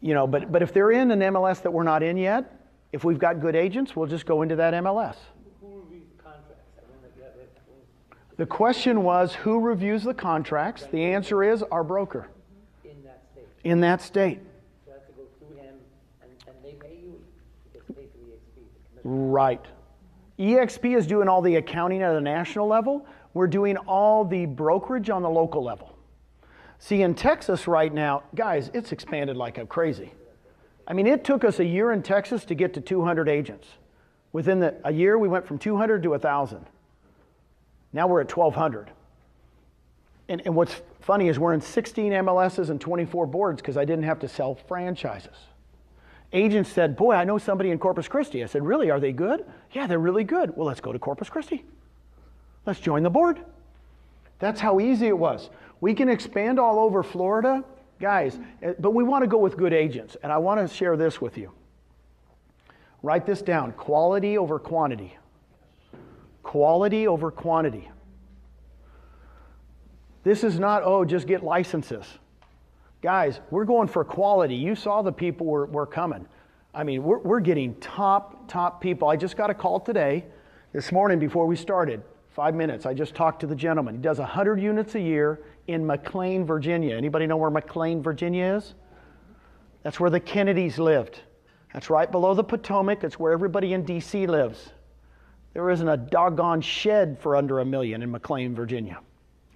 You know, but if they're in an MLS that we're not in yet, if we've got good agents, we'll just go into that MLS.
Who reviews the contracts?
The question was, who reviews the contracts? The answer is our broker.
In that state.
In that state.
So I have to go through him, and they pay you. You get paid through eXp. The commission.
Right. eXp is doing all the accounting at a national level. We're doing all the brokerage on the local level. See, in Texas right now, guys, it's expanded like crazy. I mean, it took us a year in Texas to get to 200 agents. Within a year, we went from 200 to 1,000. Now we're at 1,200. And what's funny is we're in 16 MLSs and 24 boards because I didn't have to sell franchises. Agents said, boy, I know somebody in Corpus Christi. I said, really, are they good? Yeah, they're really good. Well, let's go to Corpus Christi. Let's join the board. That's how easy it was. We can expand all over Florida, guys, but we want to go with good agents. And I want to share this with you. Write this down, quality over quantity. Quality over quantity. This is not, oh, just get licenses. Guys, we're going for quality. You saw the people we're coming. I mean, we're getting top people. I just got a call today, this morning before we started, 5 minutes. I just talked to the gentleman. He does 100 units a year in McLean, Virginia. Anybody know where McLean, Virginia is? That's where the Kennedys lived. That's right below the Potomac. It's where everybody in DC lives. There isn't a doggone shed for under $1 million in McLean, Virginia,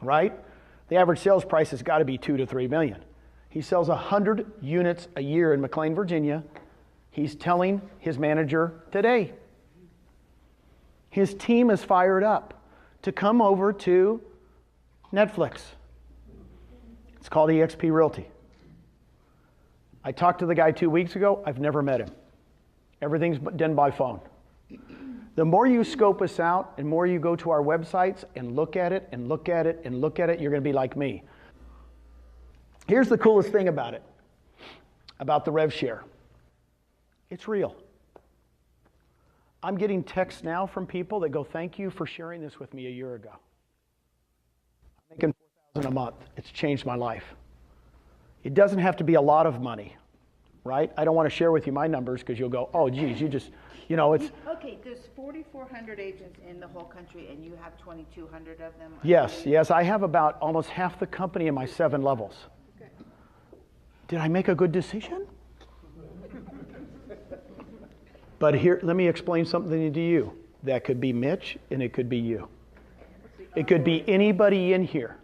right? The average sales price has got to be $2 to $3 million. He sells 100 units a year in McLean, Virginia. He's telling his manager today. His team is fired up to come over to Netflix. It's called eXp Realty. I talked to the guy 2 weeks ago. I've never met him. Everything's done by phone. The more you scope us out and more you go to our websites and look at it and look at it and look at it, you're going to be like me. Here's the coolest thing about it, about the rev share. It's real. I'm getting texts now from people that go, thank you for sharing this with me a year ago. I'm making $4,000 a month. It's changed my life. It doesn't have to be a lot of money, right? I don't want to share with you my numbers because you'll go, oh, geez, you just, you know, it's...
Okay, there's 4,400 agents in the whole country, and you have 2,200 of them?
Yes, I have about almost half the company in my 7 levels.
Okay.
Did I make a good decision? But here, let me explain something to you. That could be Mitch, and it could be you. It could be anybody in here.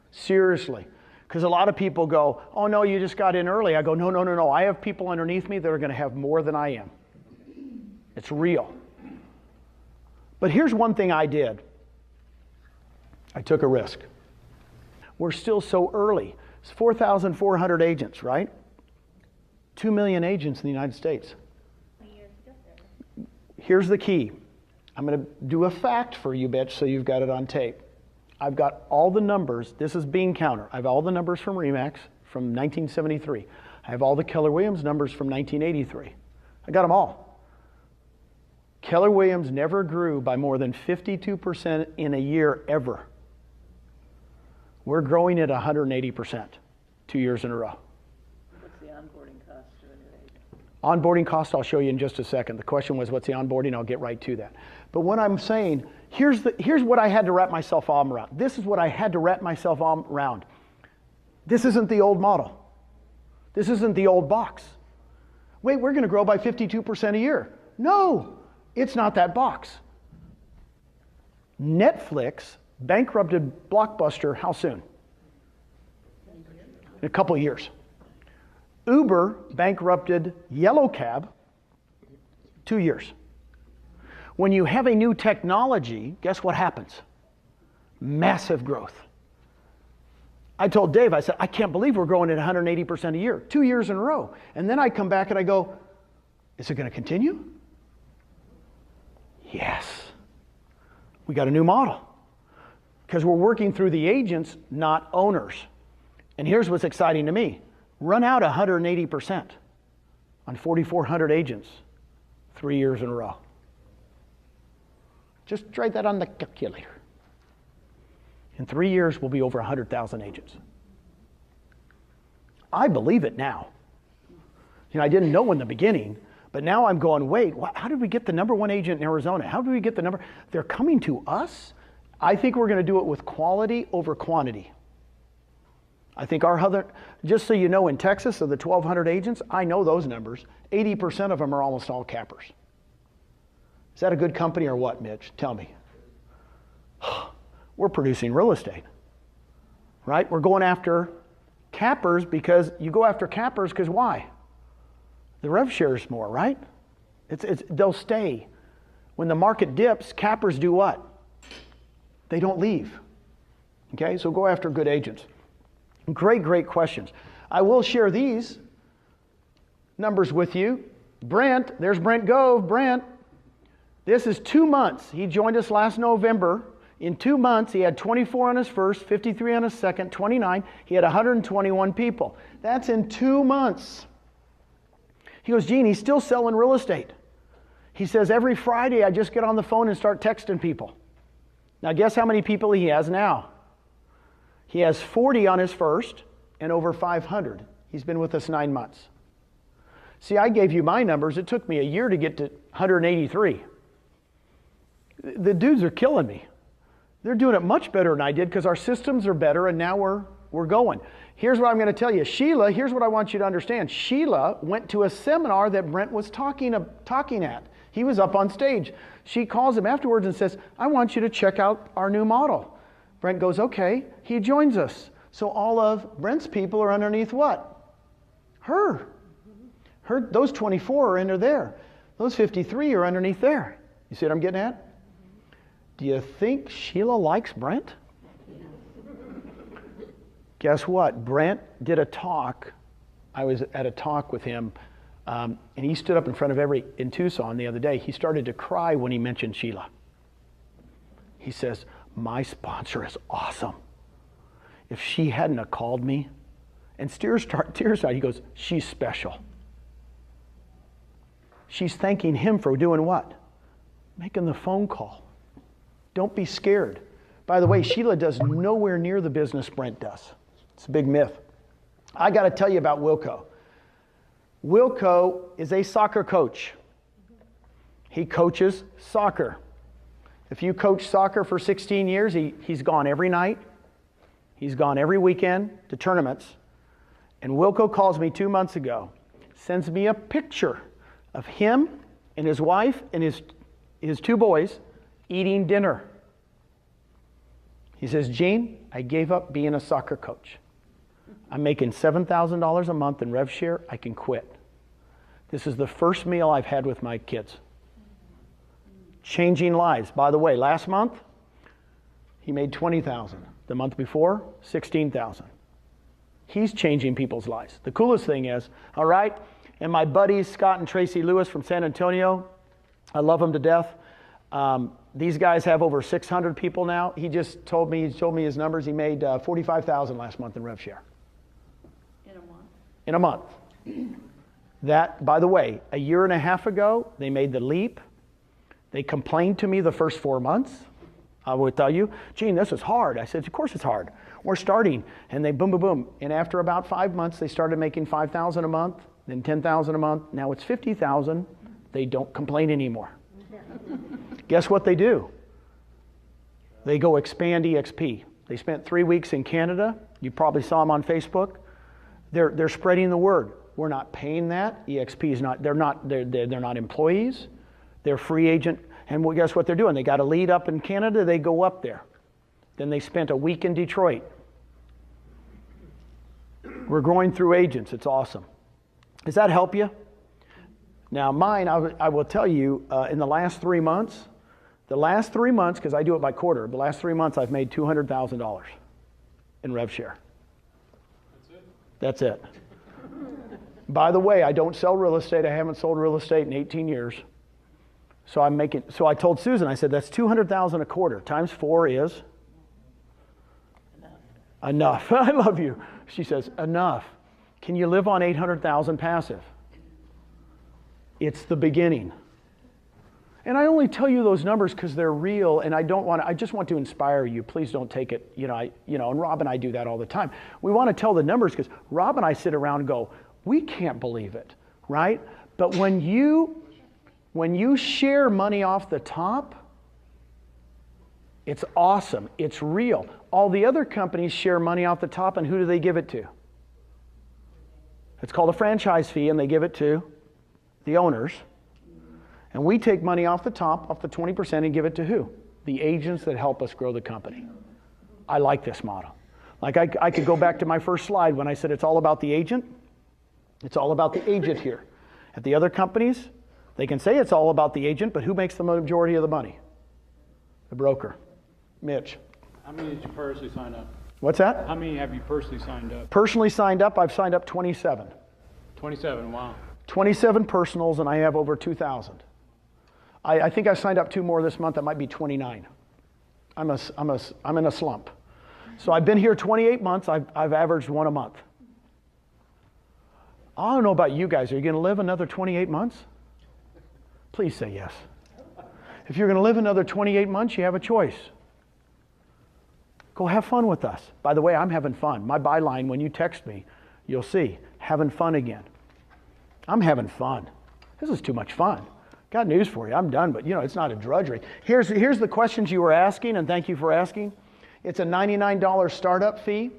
Seriously. Because a lot of people go, oh no, you just got in early. I go, no. I have people underneath me that are going to have more than I am. It's real. But here's one thing I did. I took a risk. We're still so early. It's 4,400 agents, right? 2 million agents in the United States. Here's the key. I'm going to do a fact for you, bitch, so you've got it on tape. I've got all the numbers. This is Bean Counter. I have all the numbers from RE/MAX from 1973. I have all the Keller Williams numbers from 1983. I got them all. Keller Williams never grew by more than 52% in a year ever. We're growing at 180%, 2 years in a row.
What's the onboarding cost to a new agent?
Onboarding cost, I'll show you in just a second. The question was, what's the onboarding? I'll get right to that. But what I'm saying, here's what I had to wrap myself arm around. This is what I had to wrap myself arm around. This isn't the old model. This isn't the old box. Wait, we're going to grow by 52% a year. No, it's not that box. Netflix bankrupted Blockbuster how soon? In a couple of years. Uber bankrupted Yellow Cab 2 years. When you have a new technology, guess what happens? Massive growth. I told Dave, I said, I can't believe we're growing at 180% a year, 2 years in a row. And then I come back and I go, is it going to continue? Yes. We got a new model. Because we're working through the agents, not owners. And here's what's exciting to me. Run out 180% on 4,400 agents 3 years in a row. Just try that on the calculator. In 3 years, we'll be over 100,000 agents. I believe it now. You know, I didn't know in the beginning, but now I'm going, wait, how did we get the number one agent in Arizona? How did we get the number? They're coming to us? I think we're going to do it with quality over quantity. I think our other, just so you know, in Texas, of the 1,200 agents, I know those numbers. 80% of them are almost all cappers. Is that a good company or what, Mitch? Tell me. We're producing real estate, right? We're going after cappers because you go after cappers because why? The rev share is more, right? They'll stay. When the market dips, cappers do what? They don't leave. Okay, so go after good agents. Great, great questions. I will share these numbers with you. Brent, there's Brent Gove. Brent, this is 2 months. He joined us last November. In 2 months, he had 24 on his first, 53 on his second, 29. He had 121 people. That's in 2 months. He goes, Gene, he's still selling real estate. He says, every Friday I just get on the phone and start texting people. Now guess how many people he has now? He has 40 on his first and over 500. He's been with us 9 months. See, I gave you my numbers. It took me a year to get to 183. The dudes are killing me. They're doing it much better than I did because our systems are better and now we're going. Here's what I'm going to tell you. Sheila, here's what I want you to understand. Sheila went to a seminar that Brent was talking at. He was up on stage. She calls him afterwards and says, I want you to check out our new model. Brent goes, okay. He joins us. So all of Brent's people are underneath what? Her. Those 24 are under there. Those 53 are underneath there. You see what I'm getting at? Do you think Sheila likes Brent? Guess what? Brent did a talk. I was at a talk with him, and he stood up in front of in Tucson the other day. He started to cry when he mentioned Sheila. He says, my sponsor is awesome. If she hadn't have called me, and tears started, he goes, she's special. She's thanking him for doing what? Making the phone call. Don't be scared. By the way, Sheila does nowhere near the business Brent does. It's a big myth. I got to tell you about Wilco. Wilco is a soccer coach. He coaches soccer. If you coach soccer for 16 years, he's gone every night. He's gone every weekend to tournaments. And Wilco calls me 2 months ago, sends me a picture of him and his wife and his 2 boys eating dinner. He says, Gene, I gave up being a soccer coach. I'm making $7,000 a month in rev share. I can quit. This is the first meal I've had with my kids. Changing lives. By the way, last month, he made $20,000. The month before, $16,000. He's changing people's lives. The coolest thing is, all right, and my buddies, Scott and Tracy Lewis from San Antonio, I love them to death. These guys have over 600 people now. He just told me his numbers. He made $45,000 last month in rev share.
In a month?
In a month. That, by the way, a year and a half ago, they made the leap. They complained to me the first 4 months. I would tell you, Gene, this is hard. I said, of course it's hard. We're starting. And they boom, boom, boom. And after about 5 months, they started making $5,000 a month, then $10,000 a month. Now it's $50,000. They don't complain anymore. Guess what they do? They go expand eXp. They spent 3 weeks in Canada. You probably saw them on Facebook. They're spreading the word. We're not paying that. eXp is not. They're not employees. They're free agent. And well, guess what they're doing? They got a lead up in Canada. They go up there. Then they spent a week in Detroit. We're growing through agents. It's awesome. Does that help you? Now mine, I will tell you, in the last 3 months, because I do it by quarter, the last 3 months I've made $200,000 in rev share. That's it. By the way, I don't sell real estate. I haven't sold real estate in 18 years. So I told Susan, I said, that's $200,000 a quarter. Times 4 is? Enough. I love you. She says, enough. Can you live on $800,000 passive? It's the beginning. And I only tell you those numbers because they're real, and I just want to inspire you. Please don't take it, and Rob and I do that all the time. We want to tell the numbers because Rob and I sit around and go, we can't believe it, right? But when you share money off the top, it's awesome. It's real. All the other companies share money off the top, and who do they give it to? It's called a franchise fee, and they give it to the owners. And we take money off the top, off the 20%, and give it to who? The agents that help us grow the company. I like this model. Like I could go back to my first slide when I said it's all about the agent. It's all about the agent here. At the other companies, they can say it's all about the agent, but who makes the majority of the money? The broker. Mitch.
How many did you personally sign up?
What's that?
How many have you personally signed up?
Personally signed up, I've signed up 27.
27, wow.
27 personals, and I have over 2,000. I think I signed up 2 more this month. That might be 29. I'm in a slump. So I've been here 28 months. I've averaged 1 a month. I don't know about you guys. Are you going to live another 28 months? Please say yes. If you're going to live another 28 months, you have a choice. Go have fun with us. By the way, I'm having fun. My byline, when you text me, you'll see, having fun again. I'm having fun. This is too much fun. Got news for you. I'm done, but it's not a drudgery. Here's the questions you were asking, and thank you for asking. It's a $99 startup fee.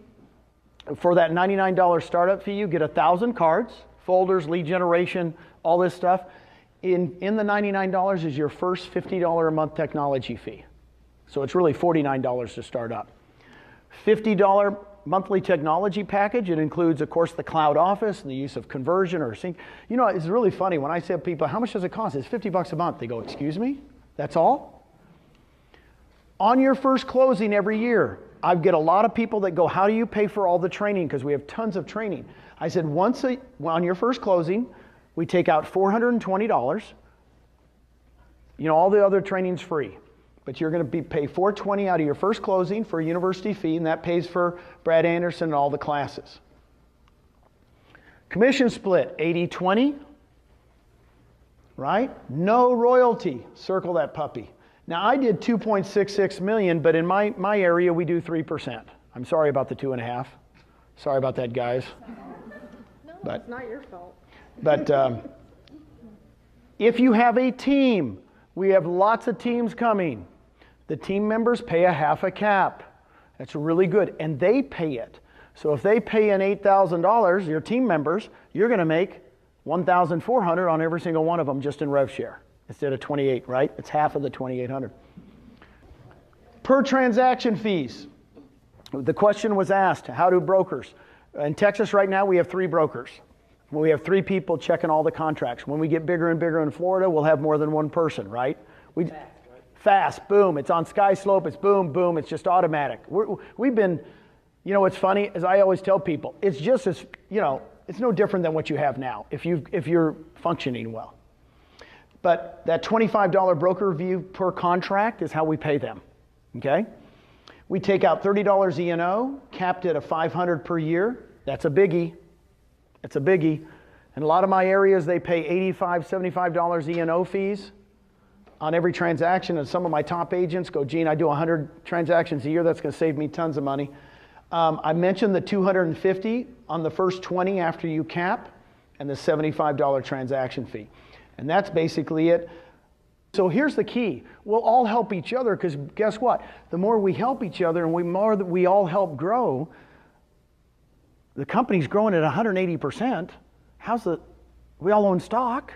For that $99 startup fee, you get 1,000 cards, folders, lead generation, all this stuff. In the $99 is your first $50 a month technology fee. So it's really $49 to start up. $50 monthly technology package. It includes, of course, the cloud office and the use of conversion or sync. It's really funny when I say to people, how much does it cost? It's $50 a month. They go, excuse me? That's all? On your first closing every year, I get a lot of people that go, how do you pay for all the training? Because we have tons of training. I said, on your first closing, we take out $420. All the other training's free. But you're going to pay $420 out of your first closing for a university fee, and that pays for Brad Anderson and all the classes. Commission split, 80-20, right? No royalty, circle that puppy. Now I did 2.66 million, but in my area we do 3%. I'm sorry about the 2.5. Sorry about that, guys.
No, it's not your fault.
But if you have a team, we have lots of teams coming. The team members pay a half a cap. That's really good, and they pay it. So if they pay in $8,000, your team members, you're going to make $1,400 on every single one of them just in rev share instead of 28, right? It's half of the 2,800. Per transaction fees. The question was asked, how do brokers? In Texas right now, we have 3 brokers. We have 3 people checking all the contracts. When we get bigger and bigger in Florida, we'll have more than 1 person, right? Fast, boom. It's on Sky Slope. It's boom, boom. It's just automatic. We've been, what's funny is I always tell people, it's just as, it's no different than what you have now if you're functioning well. But that $25 broker fee per contract is how we pay them, okay? We take out $30 E&O, capped at a $500 per year. That's a biggie. It's a biggie. In a lot of my areas, they pay $85, $75 E&O fees on every transaction. And some of my top agents go, Gene, I do 100 transactions a year. That's going to save me tons of money. I mentioned the $250 on the first 20 after you cap and the $75 transaction fee. And that's basically it. So here's the key. We'll all help each other because guess what? The more we help each other and the more that we all help grow, the company's growing at 180%. We all own stock.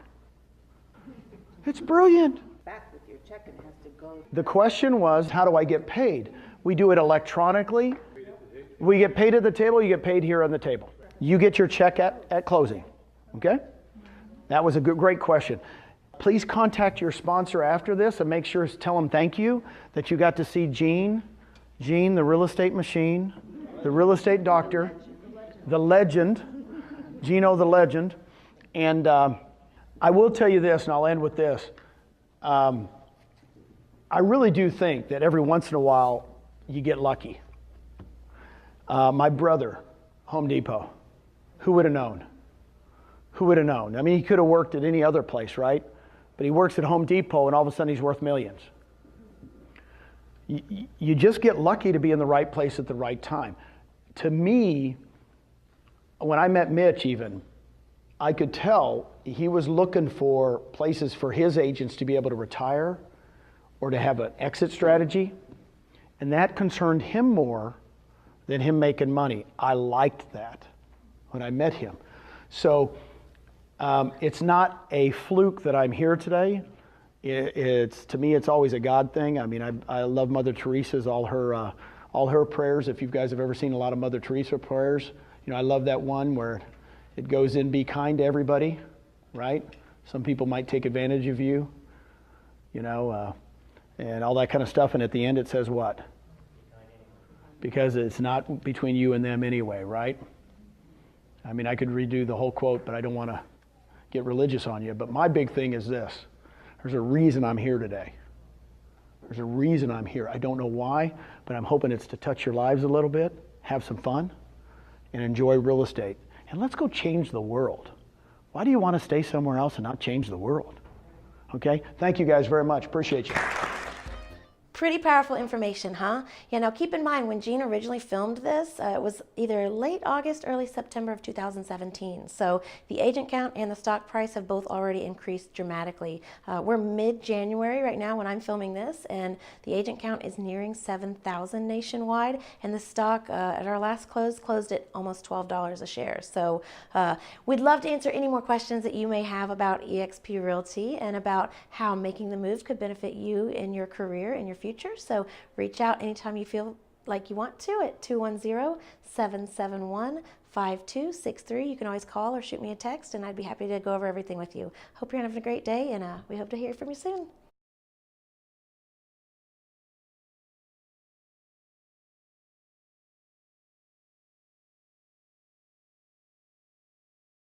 It's brilliant.
Back with your check and has to go.
The question was, how do I get paid? We do it electronically. We get paid at the table, you get paid here on the table. You get your check at closing, okay? That was a great question. Please contact your sponsor after this and make sure to tell them thank you that you got to see Gene, the real estate machine, the real estate doctor, the legend, Gino the legend. And I will tell you this, and I'll end with this. I really do think that every once in a while you get lucky. My brother, Home Depot, who would have known? Who would have known? I mean, he could have worked at any other place, right? But he works at Home Depot and all of a sudden he's worth millions. You just get lucky to be in the right place at the right time. To me, when I met Mitch even, I could tell he was looking for places for his agents to be able to retire or to have an exit strategy. And that concerned him more than him making money. I liked that when I met him. So it's not a fluke that I'm here today. To me, it's always a God thing. I mean, I love Mother Teresa's, all her prayers. If you guys have ever seen a lot of Mother Teresa prayers, you know, I love that one where it goes in, be kind to everybody, right? Some people might take advantage of you, you know, and all that kind of stuff. And at the end, it says what? Because it's not between you and them anyway, right? I mean, I could redo the whole quote, but I don't want to get religious on you. But my big thing is this. There's a reason I'm here today. There's a reason I'm here. I don't know why, but I'm hoping it's to touch your lives a little bit, have some fun, and enjoy real estate. And let's go change the world. Why do you want to stay somewhere else and not change the world? Okay? Thank you guys very much. Appreciate you.
Pretty powerful information, huh? Yeah, now keep in mind when Gene originally filmed this, it was either late August, early September of 2017. So the agent count and the stock price have both already increased dramatically. We're mid-January right now when I'm filming this, and the agent count is nearing 7,000 nationwide, and the stock at our last close closed at almost $12 a share. So we'd love to answer any more questions that you may have about eXp Realty and about how making the move could benefit you in your career and your future. So reach out anytime you feel like you want to at 210-771-5263. You can always call or shoot me a text, and I'd be happy to go over everything with you. Hope you're having a great day, and we hope to hear from you soon.